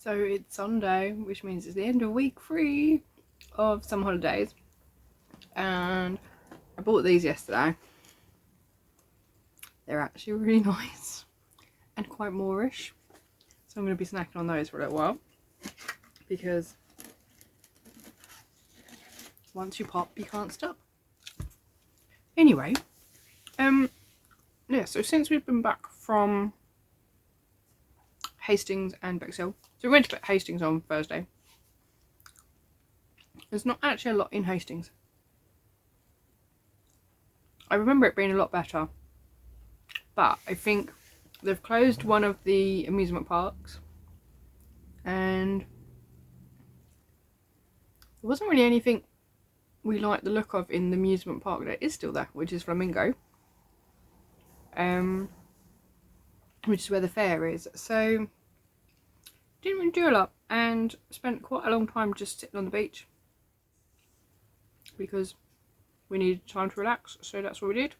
So it's Sunday, which means it's the end of week 3 of summer holidays, and I bought these yesterday. They're actually really nice and quite Moorish, so I'm going to be snacking on those for a little while, because once you pop you can't stop. Anyway, yeah, so since we've been back from Hastings and Bexhill, so we went to Hastings on Thursday. There's not actually a lot in Hastings. I remember it being a lot better, but I think they've closed one of the amusement parks, and there wasn't really anything we liked the look of in the amusement park that is still there, which is Flamingo, which is where the fair is. So didn't really do a lot and spent quite a long time just sitting on the beach because we needed time to relax, so that's what we did.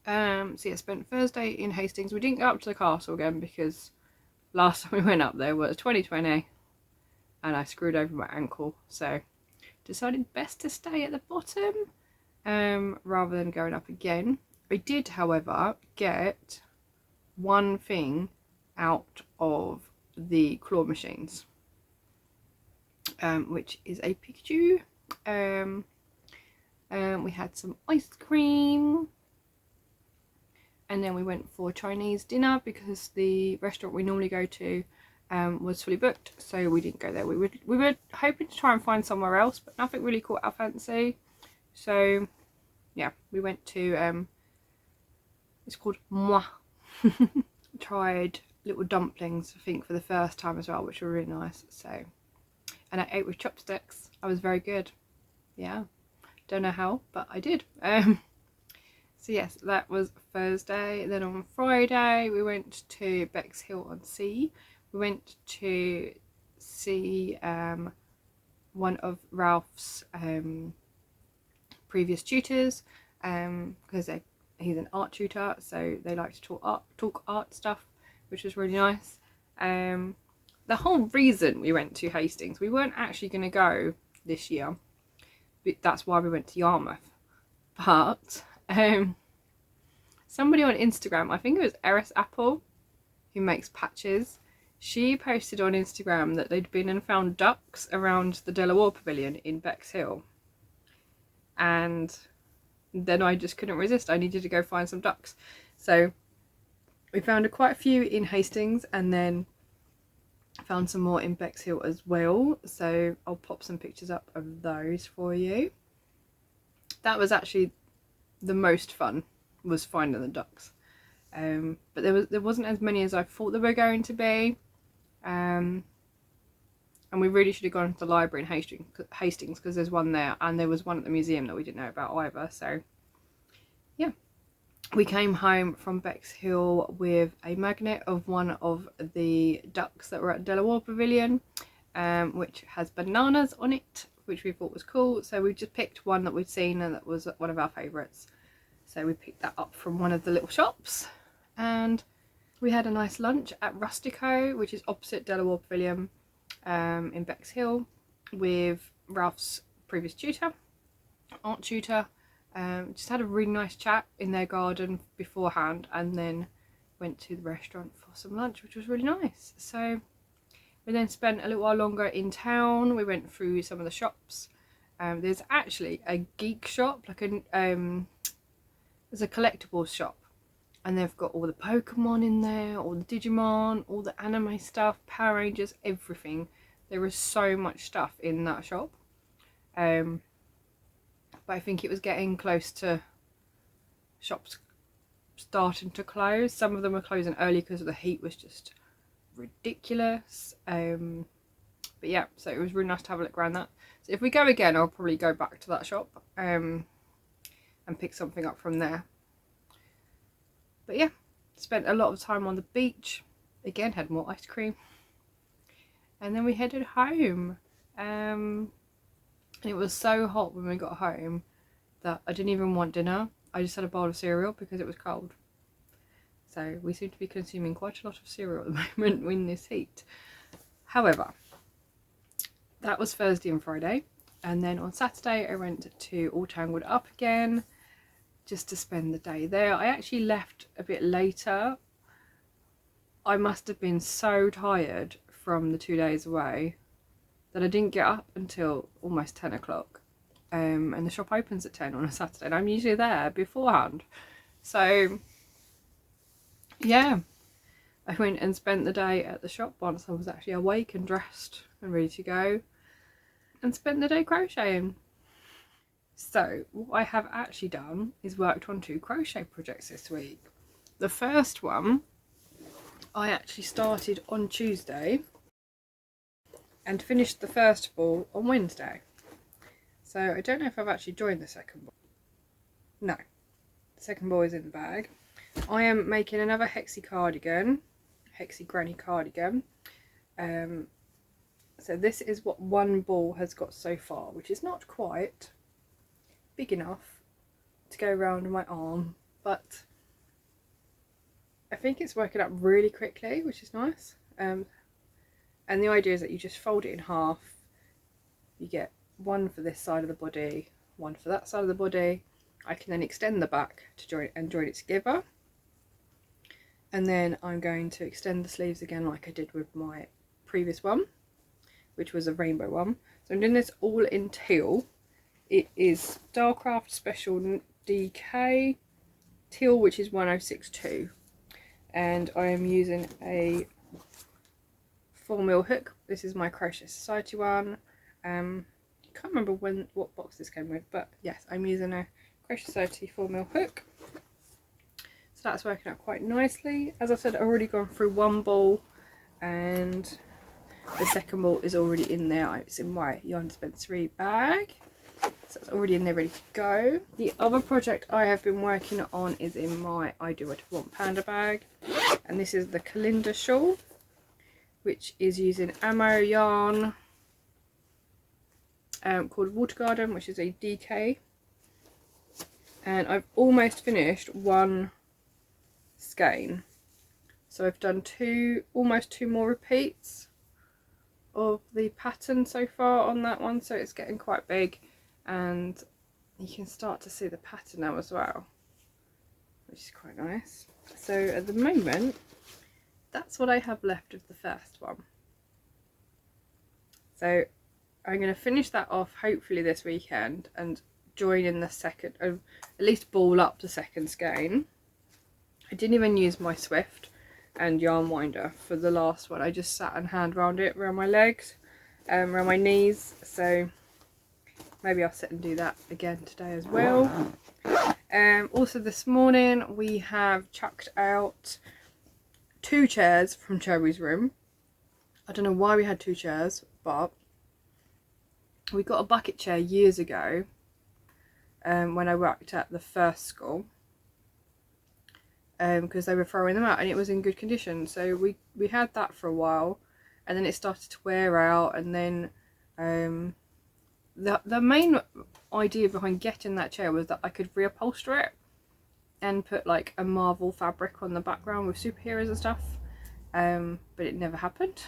So yeah, spent Thursday in Hastings. We didn't go up to the castle again because last time we went up there was 2020 and I screwed over my ankle, so decided best to stay at the bottom rather than going up again. I did, however, get one thing out of the claw machines, which is a Pikachu. We had some ice cream, and then we went for Chinese dinner because the restaurant we normally go to was fully booked, so we didn't go there. We were hoping to try and find somewhere else, but nothing really caught our fancy. So yeah, we went to it's called Moi. Tried little dumplings, I think, for the first time as well, which were really nice. So, and I ate with chopsticks. I was very good. Yeah, don't know how, but I did. So yes, that was Thursday. Then on Friday we went to Bexill-on-sea. We went to see one of Ralph's previous tutors, because he's an art tutor, so they like to talk art stuff, which was really nice. The whole reason we went to Hastings, we weren't actually going to go this year, but that's why we went to Yarmouth. But somebody on Instagram, I think it was Eris Apple, who makes patches, she posted on Instagram that they'd been and found ducks around the Delawarr Pavillion in Bexhill, and then I just couldn't resist. I needed to go find some ducks, so we found quite a few in Hastings and then found some more in Bexhill as well, so I'll pop some pictures up of those for you. That was actually the most fun, was finding the ducks, but there wasn't as many as I thought there were going to be, and we really should have gone to the library in Hastings because there's one there, and there was one at the museum that we didn't know about either. So yeah, we came home from Bexhill with a magnet of one of the ducks that were at Delawarr Pavillion, which has bananas on it, which we thought was cool. So we just picked one that we'd seen and that was one of our favourites. So we picked that up from one of the little shops, and we had a nice lunch at Rustico, which is opposite Delawarr Pavillion in Bexhill, with Ralph's previous tutor, art tutor. Just had a really nice chat in their garden beforehand, and then went to the restaurant for some lunch, which was really nice. So we then spent a little while longer in town. We went through some of the shops. There's actually a geek shop, like there's a collectibles shop, and they've got all the Pokemon in there, all the Digimon, all the anime stuff, Power Rangers, everything. There is so much stuff in that shop. But I think it was getting close to shops starting to close. Some of them were closing early because the heat was just ridiculous. But yeah, so it was really nice to have a look around that. So if we go again, I'll probably go back to that shop and pick something up from there. But yeah, spent a lot of time on the beach. Again, had more ice cream. And then we headed home. And it was so hot when we got home that I didn't even want dinner. I just had a bowl of cereal because it was cold. So we seem to be consuming quite a lot of cereal at the moment in this heat. However, that was Thursday and Friday, and then on Saturday I went to All Tangled Up again just to spend the day there. I actually left a bit later. I must have been so tired from the 2 days away that I didn't get up until almost 10 o'clock. And the shop opens at 10 on a Saturday, and I'm usually there beforehand. So yeah, I went and spent the day at the shop once I was actually awake and dressed and ready to go, and spent the day crocheting. So what I have actually done is worked on 2 crochet projects this week. The first one I actually started on Tuesday and finished the first ball on Wednesday. So I don't know if I've actually joined the second ball. No, the second ball is in the bag. I am making another Hexie cardigan, Hexie granny cardigan. So this is what one ball has got so far, which is not quite big enough to go around my arm, but I think it's working out really quickly, which is nice. And the idea is that you just fold it in half. You get one for this side of the body, one for that side of the body. I can then extend the back to join it together, and then I'm going to extend the sleeves again like I did with my previous one, which was a rainbow one. So I'm doing this all in teal. It is Starcraft Special DK teal, which is 1062, and I am using a 4mm hook. This is my Crochet Society one. I can't remember what box this came with, but yes, I'm using a Crochet Society 4mm hook. So that's working out quite nicely. As I said, I've already gone through one ball, and the second ball is already in there. It's in my yarn dispensary bag, so it's already in there ready to go. The other project I have been working on is in my I Do What I Want Panda bag, and this is the Kalinda shawl, which is using AmoYarn, called Water Garden, which is a DK, and I've almost finished one skein, so I've done almost two more repeats of the pattern so far on that one, so it's getting quite big, and you can start to see the pattern now as well, which is quite nice. So at the moment, that's what I have left of the first one. So I'm going to finish that off hopefully this weekend and join in the second, at least ball up the second skein. I didn't even use my Swift and yarn winder for the last one. I just sat and hand round it around my legs, around my knees, so maybe I'll sit and do that again today as well. Also this morning we have chucked out 2 chairs from Cherry's room. I don't know why we had 2 chairs, but we got a bucket chair years ago when I worked at the first school, because they were throwing them out and it was in good condition. So we had that for a while, and then it started to wear out, and then the main idea behind getting that chair was that I could reupholster it and put like a Marvel fabric on the background with superheroes and stuff, but it never happened,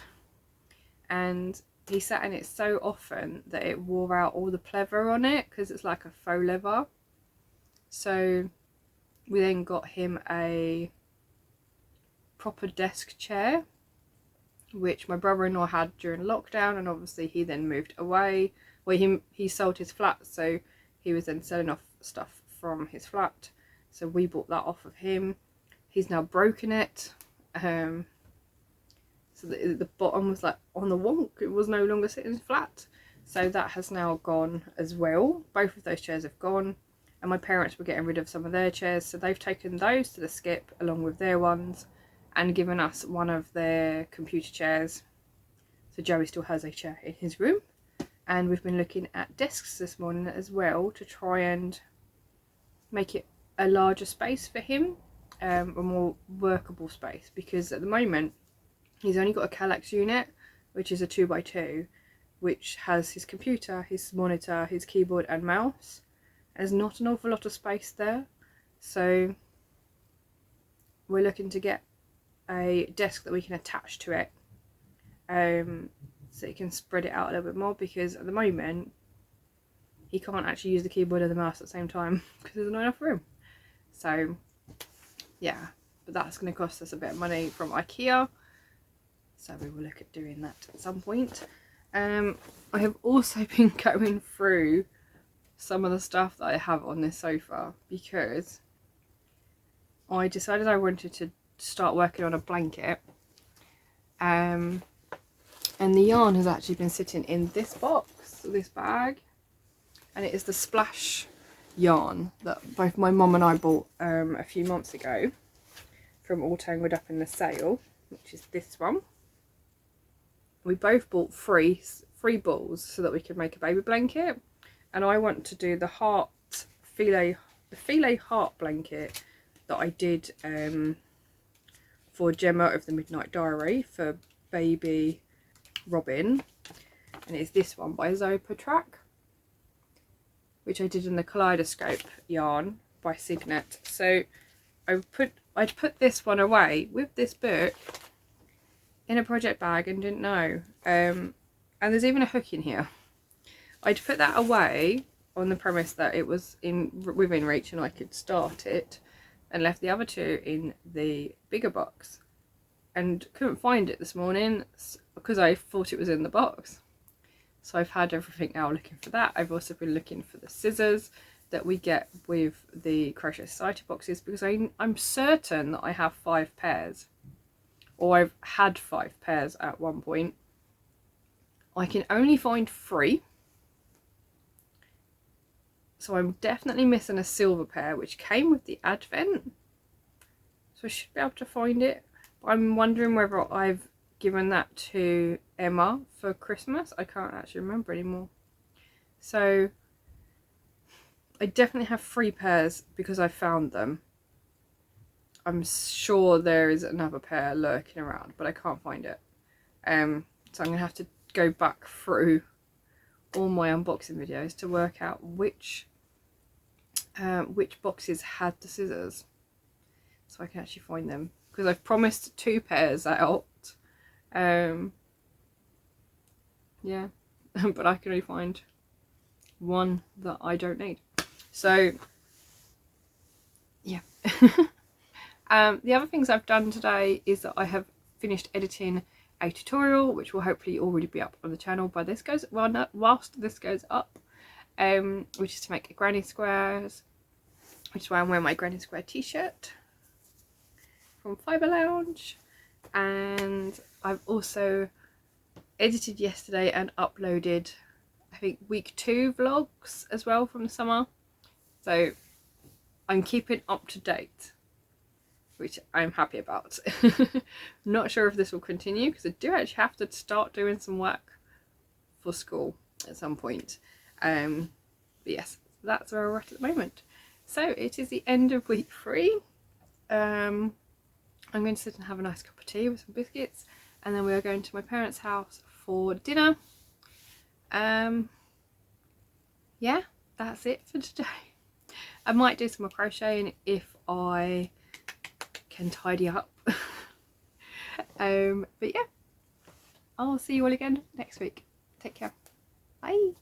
and he sat in it so often that it wore out all the pleather on it, because it's like a faux leather. So we then got him a proper desk chair, which my brother-in-law had during lockdown, and obviously he then moved away. Well, he sold his flat, so he was then selling off stuff from his flat, so we bought that off of him. He's now broken it, so the bottom was like on the wonk, it was no longer sitting flat, so that has now gone as well. Both of those chairs have gone, and my parents were getting rid of some of their chairs, so they've taken those to the skip along with their ones and given us one of their computer chairs. So Joey still has a chair in his room, and we've been looking at desks this morning as well to try and make it a larger space for him, a more workable space, because at the moment he's only got a Kallax unit, which is a 2x2, which has his computer, his monitor, his keyboard and mouse. There's not an awful lot of space there, so we're looking to get a desk that we can attach to it, so you can spread it out a little bit more, because at the moment he can't actually use the keyboard and the mouse at the same time because there's not enough room. So yeah, but that's going to cost us a bit of money from IKEA, so we will look at doing that at some point. I have also been going through some of the stuff that I have on this sofa, because I decided I wanted to start working on a blanket, and the yarn has actually been sitting in this box, this bag, and it is the Splash yarn that both my mum and I bought a few months ago from All Tangled Up in the sale, which is this one. We both bought three balls so that we could make a baby blanket, and I want to do the filet heart blanket that I did for Gemma of the Midnight Diary for baby Robin, and it's this one by Zopa-Track, which I did in the Kaleidoscope yarn by Signet. So I'd put this one away with this book in a project bag and didn't know, and there's even a hook in here. I'd put that away on the premise that it was within reach and I could start it, and left the other two in the bigger box, and couldn't find it this morning because I thought it was in the box. So I've had everything now looking for that. I've also been looking for the scissors that we get with the Crochet Society boxes, because I'm certain that I have 5 pairs, or I've had 5 pairs at one point. I can only find 3, so I'm definitely missing a silver pair which came with the advent, so I should be able to find it. But I'm wondering whether I've given that to Emma for Christmas. I can't actually remember anymore. So I definitely have 3 pairs because I found them. I'm sure there is another pair lurking around, but I can't find it. So I'm going to have to go back through all my unboxing videos to work out which boxes had the scissors, so I can actually find them, because I've promised 2 pairs out. Yeah, but I can only find 1 that I don't need. So yeah. The other things I've done today is that I have finished editing a tutorial, which will hopefully already be up on the channel by this goes, well, not whilst this goes up, which is to make granny squares, which is why I'm wearing my granny square t-shirt from Fibre Lounge. And I've also edited yesterday and uploaded, I think, week 2 vlogs as well from the summer, so I'm keeping up to date, which I'm happy about. Not sure if this will continue, because I do actually have to start doing some work for school at some point. But yes, that's where we're at the moment. So it is the end of week 3. I'm going to sit and have a nice cup of tea with some biscuits, and then we are going to my parents' house for dinner. Yeah, that's it for today. I might do some more crocheting if I can tidy up. But yeah, I'll see you all again next week. Take care. Bye.